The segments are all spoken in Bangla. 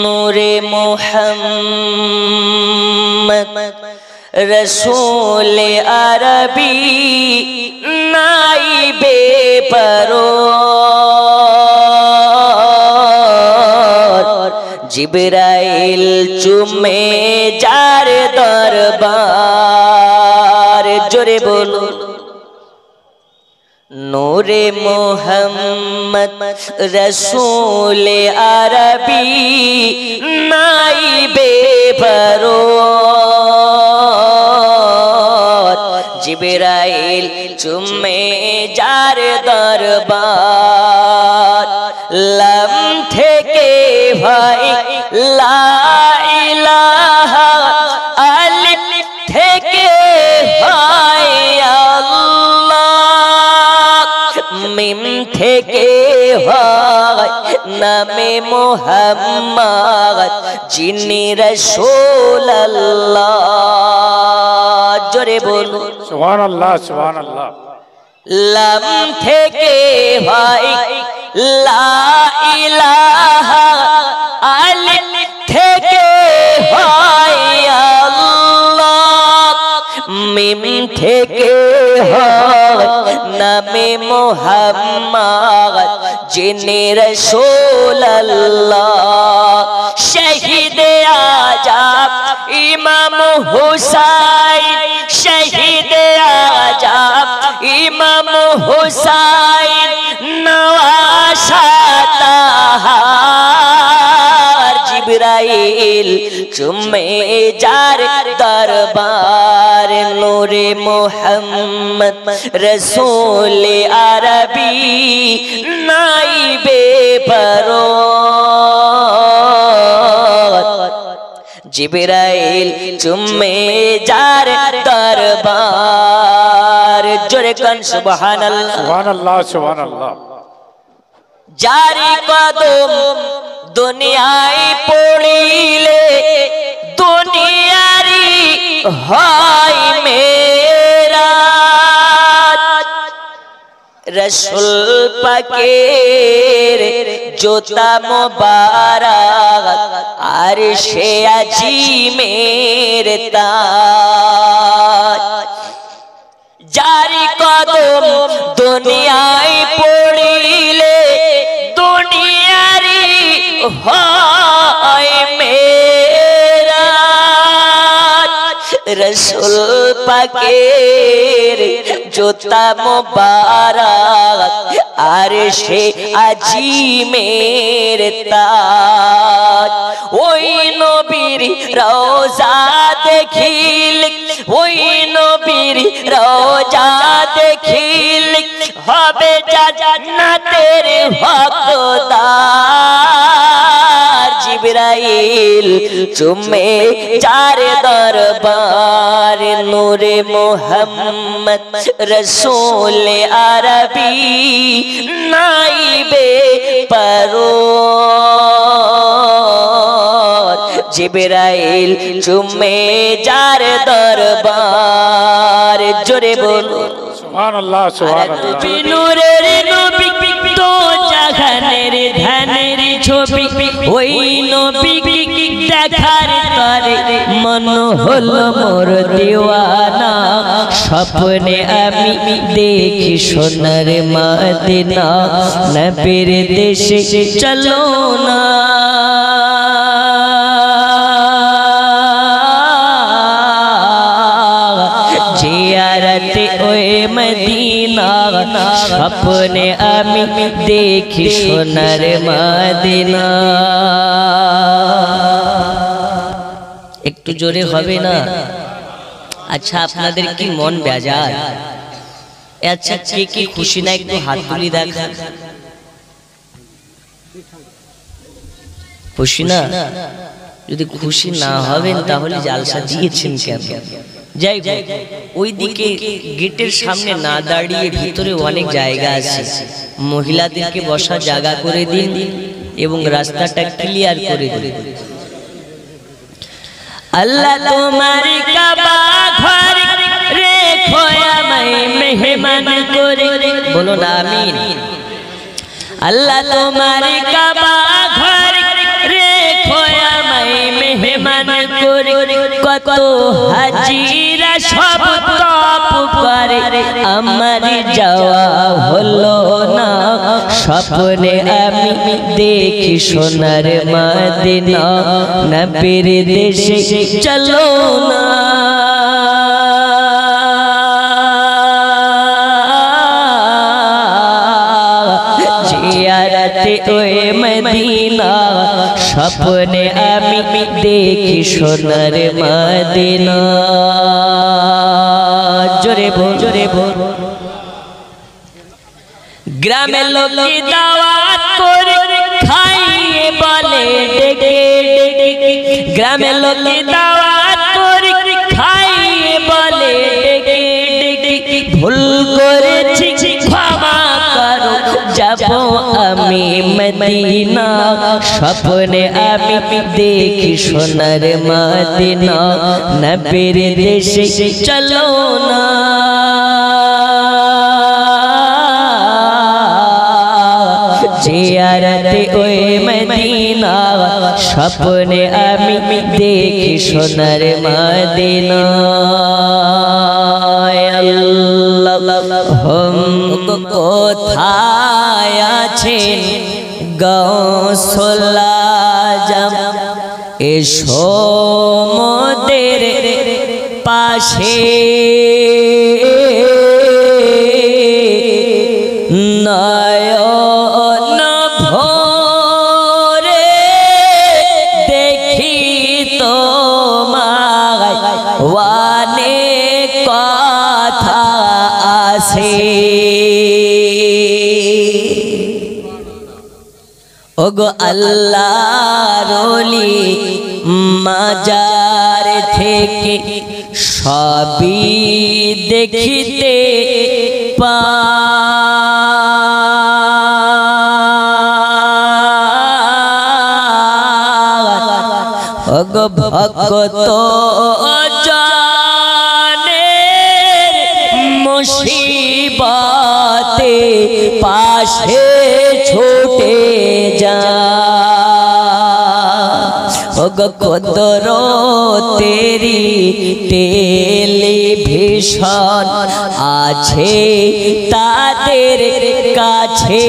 নূরে মুহাম্মদ রসূল আরবি নাইবে পরর জিবরাইল চুমে যার দরবার জোরে বলো নূরে মুহাম্মদ রসূল আরবি নাইবে পরর জিবরাইল চুমে যার দরবার লাম থেকে ভাই লা ইলাহা আলিফ থেকে ভাই মিম থেকে হয় নামে মুহাম্মদ যিনি রাসূলুল্লাহ জোরে বলো সুবহানাল্লাহ সুবহানাল্লাহ লাম থেকে হয় লা ইলাহা আলিফ থেকে হয় আল্লাহ মিম থেকে হয় নামে মুহাম্মদ যিনি রাসূলুল্লাহ শহীদে আজম ইমাম হুসাইন শহীদে আজম ইমাম হুসাইন নওয়াসাতাহার জিবরাইল চুমে যার দরবার নূরে মুহাম্মদ রসূল আরবি নাইবে পরর জিবরাইল চুমে যার দরবার জোরে কান সুবহানাল্লাহ সুবহানাল্লাহ সুবহানাল্লাহ জারি কদম দুনিয়ায় পড়িলে দুনিয়ারি হয় মেরা রসূল পাকের জোতা মোবারক আরশে আজিমের তাজ জারি কদম দুনিয়ায় পড়িলে দুনিয়ারি হয় মেরা রসূল পাকের জোতা মোবারক আরশে আজিমের তাজ ওই নবীর রওজা দেখিলে ওই নবীর রওজা দেখিলে হবে জান্নাতের হকদার জিবরাইল চুমে যার দরবার নূরে মুহাম্মদ রসূল আরবি নাইবে পরর জিবরাইল চুমে যার দরবার জোরে বলো সুবহানাল্লাহ সুবহানাল্লাহ নূরের নবী তো জাহানের ধানের ছবি ওই নবী দেখার তরে মন হলো মোর দিওয়ানা স্বপ্নে আমি দেখি সোনার মদিনা নবীর দেশে চলো না জিয়ারতে ওই মদিনা স্বপ্নে আমি দেখি সোনার মদিনা একটু জোরে হবে না আচ্ছা আপনাদের কি মন বেজার আচ্ছা কে কি খুশি না একটু হাত তুলি দেখা খুশি না যদি খুশি না হবেন তাহলে জালসা দিয়েছেন কেন যাই হোক ওইদিকে গেটের সামনে না দাঁড়িয়ে ভিতরে অনেক জায়গা আছে মহিলাদেরকে বসার জায়গা করে দিন এবং রাস্তাটা ক্লিয়ার করে দিন আল্লাহ তোমার কাবা ঘর রেখো আমায় মেহমান করে বলো না আমিন আল্লাহ তোমার কাবা ঘর রেখো আমায় মেহমান করে কত হাজিরা সব তপ করে আমার যাওয়া হলো না স্বপ্নে আমি দেখি সোনার মদিনা নবীর দেশে চলো না জিয়ারতে ওই মদিনা স্বপ্নে আমি দেখি সোনার মদিনা জোরে বল জোরে বল গ্রামের লোকে দাওয়াত করে খাইয়ে বলে ডেকে ডেকে গ্রামের লোকে দাওয়াত করে খাইয়ে বলে ডেকে ডেকে ভুল করেছি ক্ষমা করো যাব আমি মদিনা স্বপ্নে আমি দেখি সোনার মদিনা নবীর দেশে চলো না জিয়ারতে ওই মদিনা স্বপ্নে আমি দেখি সোনার মদিনা আল্লাহ কোথায় আছেন গৌসুল আজম এসো মোদের পাশে নয়ন ভরে দেখি তোমায় অনেক কথা আসে ওগো আল্লাহর ওলি মাজার থেকে সবই দেখিতে ওগো ভক্ত জানের মুসিবতে পাশে ছুটে যা ওগো কুদরতেরি টেলিভিশন আছে তাদের কাছে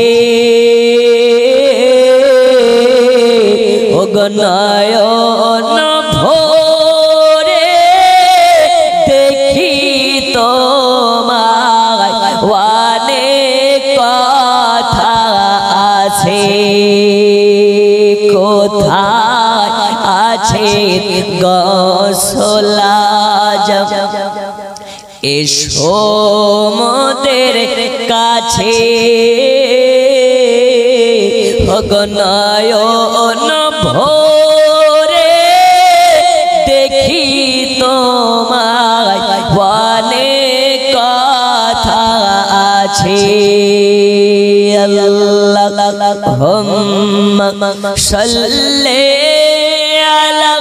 ওগো নয়ন ভরে দেখি তোমায় অনেক কথা আছে কোথায় আছে গৌসুল আজম এসো মোদের কাছে ওগো নয়ন ভরে দেখি তোমায় অনেক কথা আছে আল্লাহুম্মা সাল্লি আলা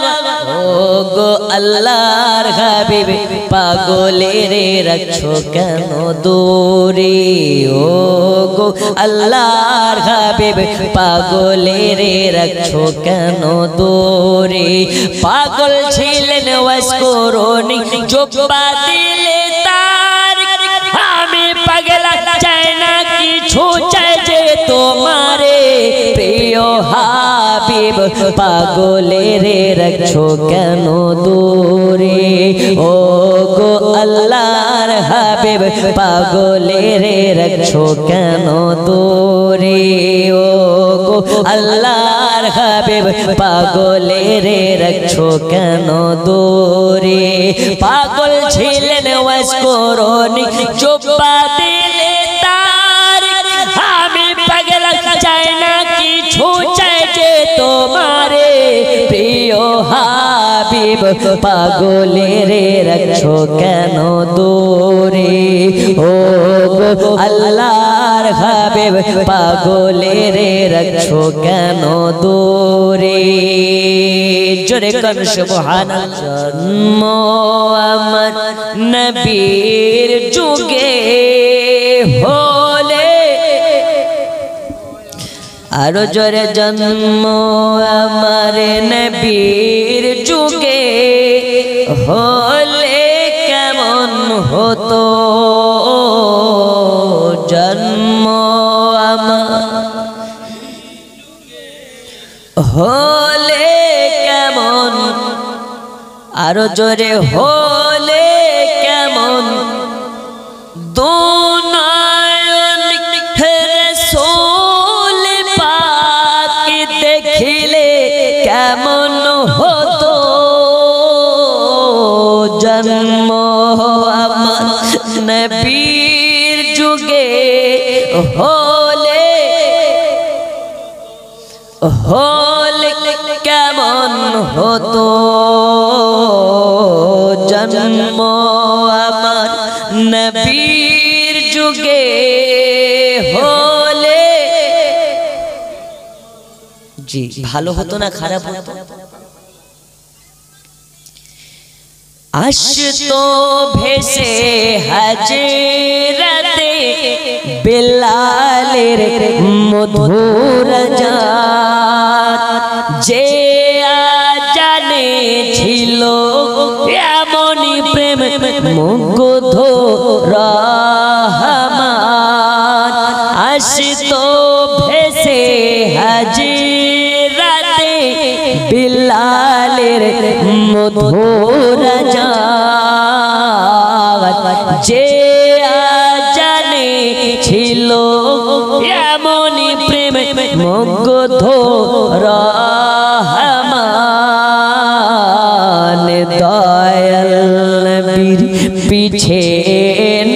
ওগো আল্লাহর হাবিব পাগলের রাখছো কেন দূরে ওগো আল্লাহর হাবিব পাগলের রাখছো কেন দূরে পাগল ছিলেন ওয়াসকরুনি জুব্বা দিলে তার আমি পাগলা চাই না কিছু চাই যে তোমারে প্রিয় হাবিব পাগলের রাখছো কেন দূরে ওগো আল্লাহর হাবিব পাগলের রাখছো কেন দূরে ওগো আল্লাহর হাবিব পাগলের রাখছো কেন দূরে পাগল ছিলেন ওয়াসকরুনি জুব্বা দিলে তার আমি পাগলা চাই না কিছু চাই যে তোমারে প্রিয় হাবিব পাগলের রাখছো কেন দূরে ওগো আল্লাহর হাবিব পাগলের রাখছো কেন দূরে জোরে কর সুবহানাল্লাহ জন্ম আমার নবীর যুগে হলে আরো জোরে জন্ম আমার নবীর যুগে হলে কেমন হতো, জন্ম আমার হলে কেমন, আরো জোরে হলে কেমন, দুনয়ন রাসূল পাক দেখিলে কেমন হতো, জন্ম আমার নবীর যুগে হলে হলে কেমন হতো, জন্ম আমার নবীর যুগে হলে। জি ভালো হতো না খারাপ হতো? আসতো ভেসে হাজরাতে বেলালের মধুর জাত, যে আজানে ছিল এমনই প্রেম মুগ্ধ রহমান। আসতো ভেসে হাজরাতে বেলালের মধুর জাত, যে আজানে ছিল এমনই প্রেম মুগ্ধ রহমান। দয়াল নবীর পিছে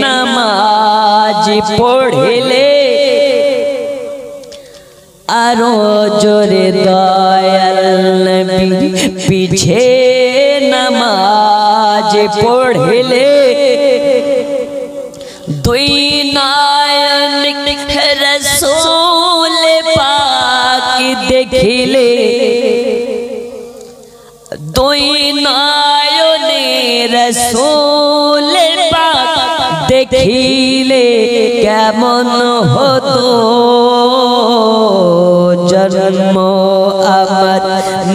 নামাজ পড়লে আরো জোরে, দয়াল নবীর পিছে নামাজ পড়লে দুই নয়ন রাসূল পাক দেখিলে, দুই নয়নে রাসূল পাক দেখিলে কেমন হতো, জন্ম আমার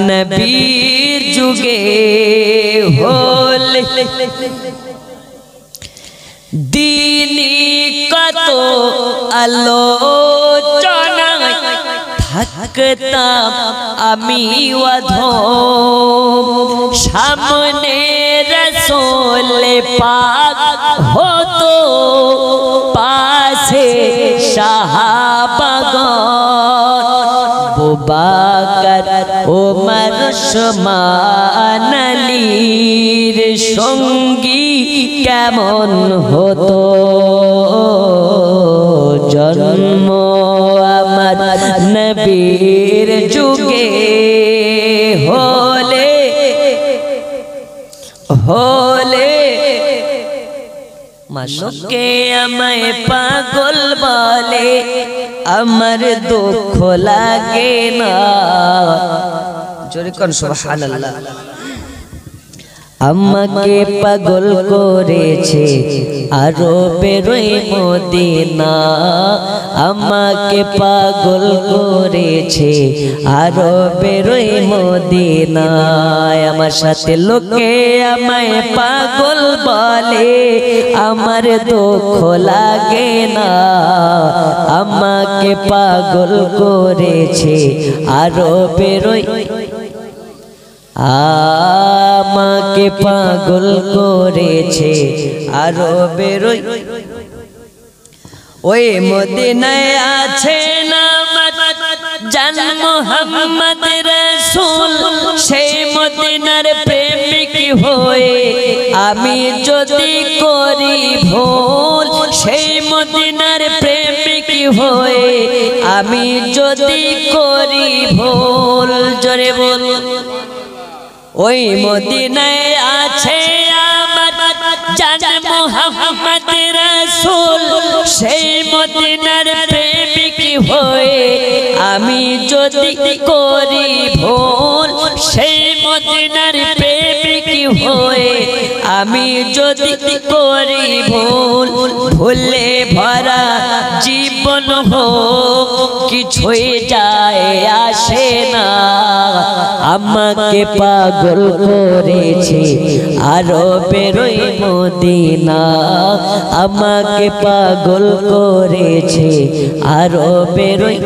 নবীর যুগে হলে। দিনী কত আলোচনা থাকতাম আমি অধম, সামনে রাসূল পাক হতো পাশে সাহাবাগণ, আবু বকর ওমর ওসমান আলীর সঙ্গী কেমন হতো, জন্ম আমার নবীর যুগে হলে হলে। লোকে আমায় পাগল বলে আমার দুঃখ লাগে না, জোরে কোন সুবহানাল্লাহ। আমাকে পাগল করেছে আরবের মদিনা, আমাকে পাগল করেছে আরবের মদিনায়। আমার সাথে লোকে আমায় পাগল বলে আমার দুঃখ লাগে না, আমাকে পাগল করেছে আরবের, আমাকে পাগল করেছে আরবের ওই মদিনায় আছে না জান মুহাম্মদ রাসূল, সেই মদিনার প্রেমিক হয়ে আমি যদি করি ভুল, সেই মদিনার প্রেমিক হয়ে আমি যদি করি ভুল, জোরে বল। ওই মদিনায় আছে আমার জান মুহাম্মদ রাসূল, সেই মদিনার প্রেমিক হয়ে আমি যদি করি ভুল, সেই মদিনার প্রেমিক হয়ে আমি যদি করি ভুল, ভুলে ভরা জীবন হোক কিছুই যায় আসে না। আমাকে পাগল করেছে আরো বেরোই মদিনা, আমাকে পাগল করেছে আরো বেরোই।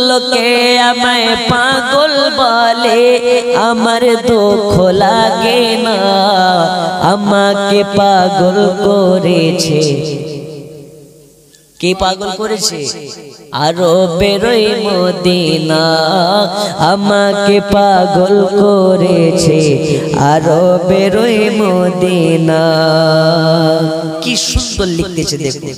লোকে আমায় পাগল বলে আমার দুঃখ লাগে না, আমাকে পাগল করেছে। কে পাগল করেছে? আরো বেরোই মদিনা, আমাকে পাগল করেছে আরো বেরোই মদিনা। কি সুন্দর লিখতেছে দেখো।